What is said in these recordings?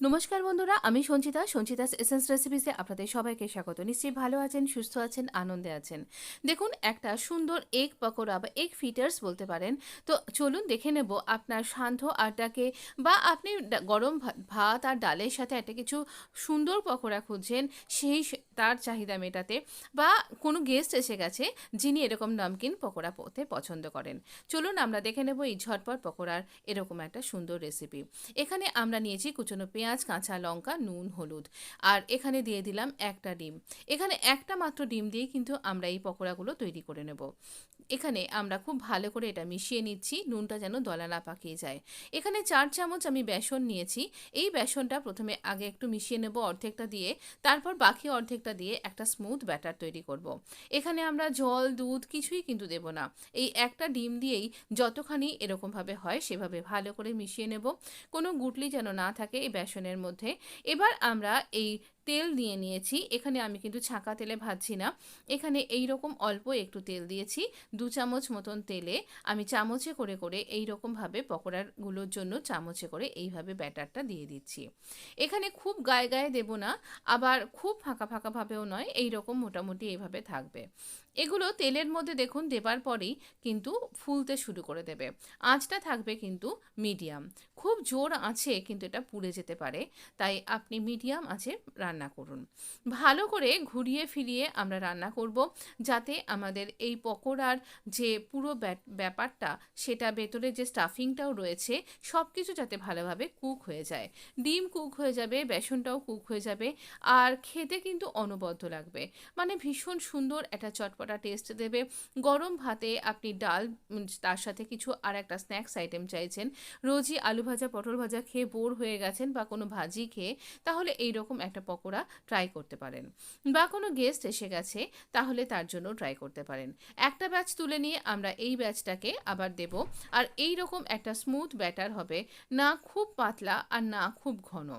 নমস্কার বন্ধুরা, আমি সঞ্চিতাস এসেন্স রেসিপিসে আপনাদের সবাইকে স্বাগত। নিশ্চয়ই ভালো আছেন, সুস্থ আছেন, আনন্দে আছেন। দেখুন, একটা সুন্দর এগ পকোড়া বা এগ ফিটার্স বলতে পারেন। তো চলুন দেখে নেব আপনার সান্ধ্য আটাকে বা আপনি গরম ভাত আর ডালের সাথে একটা কিছু সুন্দর পকোড়া খুঁজছেন, তার চাহিদা মেটাতে, বা কোনো গেস্ট এসে গেছে যিনি এরকম নমকিন পকোড়া পড়তে পছন্দ করেন। চলুন আমরা দেখে নেব এই ঝটপট পকোড়ার এরকম একটা সুন্দর রেসিপি। এখানে আমরা নিয়েছি কুচনো পেঁয়াজ, কাঁচা লঙ্কা, নুন, হলুদ, আর এখানে দিয়ে দিলাম একটা ডিম। এখানে একটা মাত্র ডিম দিয়ে কিন্তু আমরা এই পকোড়াগুলো তৈরি করে নেব। এখানে আমরা খুব ভালো করে এটা মিশিয়ে নিচ্ছি, নুনটা যেন দলা না পাকিয়ে যায়। এখানে 4 চামচ আমি বেসন নিয়েছি। এই বেসনটা প্রথমে আগে একটু মিশিয়ে নেব অর্ধেকটা দিয়ে, তারপর বাকি অর্ধেকটা দিয়ে একটা স্মুথ ব্যাটার তৈরি করব। এখানে আমরা জল, দুধ কিছুই কিন্তু দেব না। এই একটা ডিম দিয়েই যতখানি এরকমভাবে হয় সেভাবে ভালো করে মিশিয়ে নেব। কোনো গুটলি যেন না থাকে এই বেসনের মধ্যে। এবার আমরা এই তেল নিয়ে নিয়েছি। এখানে আমি কিন্তু ছাঁকা তেলে ভাজছি না। এখানে এই রকম অল্প একটু তেল দিয়েছি। 2 চামচ মতন তেলে আমি চামচে করে করে এই রকমভাবে পকোড়াগুলোর জন্য চামচে করে এইভাবে ব্যাটারটা দিয়ে দিচ্ছি। এখানে খুব গায়ে গায়ে দেব না, আবার খুব ফাঁকা ফাঁকাভাবেও নয়, এই রকম মোটামুটি এইভাবে থাকবে। এগুলো তেলের মধ্যে দেখুন দেবার পরেই কিন্তু ফুলতে শুরু করে দেবে। আঁচটা থাকবে কিন্তু মিডিয়াম। খুব জোর আঁচে কিন্তু এটা পুড়ে যেতে পারে, তাই আপনি মিডিয়াম আঁচে রান্না করুন। ভালো করে ঘুরিয়ে ফিরিয়ে আমরা রান্না করব, যাতে আমাদের এই পকোড়ার যে পুরো ব্যাপারটা, সেটা ভেতরে যে স্টাফিংটাও রয়েছে সব কিছু যাতে ভালোভাবে কুক হয়ে যায়। ডিম কুক হয়ে যাবে, বেসনটাও কুক হয়ে যাবে, আর খেতে কিন্তু অনবদ্য লাগবে। মানে ভীষণ সুন্দর একটা চটপটা টেস্ট দেবে। গরম ভাতে আপনি ডাল, তার সাথে কিছু আর একটা স্ন্যাক্স আইটেম চাইছেন, রোজই আলু ভাজা, পটল ভাজা খেয়ে বোর হয়ে গেছেন বা কোনো ভাজি খেয়ে, তাহলে এই রকম একটা পকোড়া ট্রাই করতে পারেন। বা কোনো গেস্ট এসে গেছে, তাহলে তার জন্য ট্রাই করতে পারেন। একটা ব্যাচ তুলে নিয়ে আমরা এই ব্যাচটাকে আবার দেব। আর এই রকম একটা স্মুথ ব্যাটার হবে, না খুব পাতলা আর না খুব ঘন।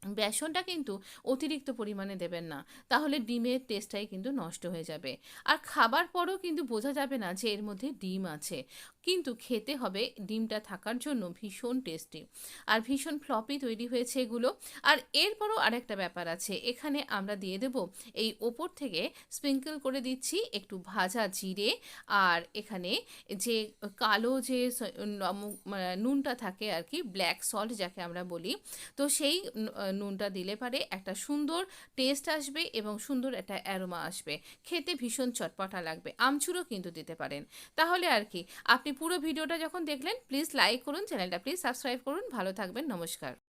বেসনটা কিন্তু অতিরিক্ত পরিমাণে দেবেন না, তাহলে ডিমের টেস্টটাই কিন্তু নষ্ট হয়ে যাবে। আর খাবার পরেও কিন্তু বোঝা যাবে না যে এর মধ্যে ডিম আছে, কিন্তু খেতে হবে ডিমটা থাকার জন্য ভীষণ টেস্টি। আর ভীষণ ফ্লপি তৈরি হয়েছে এগুলো। আর এরপরও আরেকটা ব্যাপার আছে, এখানে আমরা দিয়ে দেব এই ওপর থেকে স্প্রিঙ্কেল করে দিচ্ছি একটু ভাজা জিরে। আর এখানে যে কালো যে নুনটা থাকে আর কি, ব্ল্যাক সল্ট যাকে আমরা বলি, তো সেই নুনটা দিলে পারে একটা সুন্দর টেস্ট আসবে এবং সুন্দর একটা অ্যারোমা আসবে। খেতে ভীষণ চটপটা লাগবে। আমচুরও কিন্তু দিতে পারেন। তাহলে আর কি, আপনি পুরো ভিডিওটা যখন দেখলেন, প্লিজ লাইক করুন, চ্যানেলটা প্লিজ সাবস্ক্রাইব করুন। ভালো থাকবেন, নমস্কার।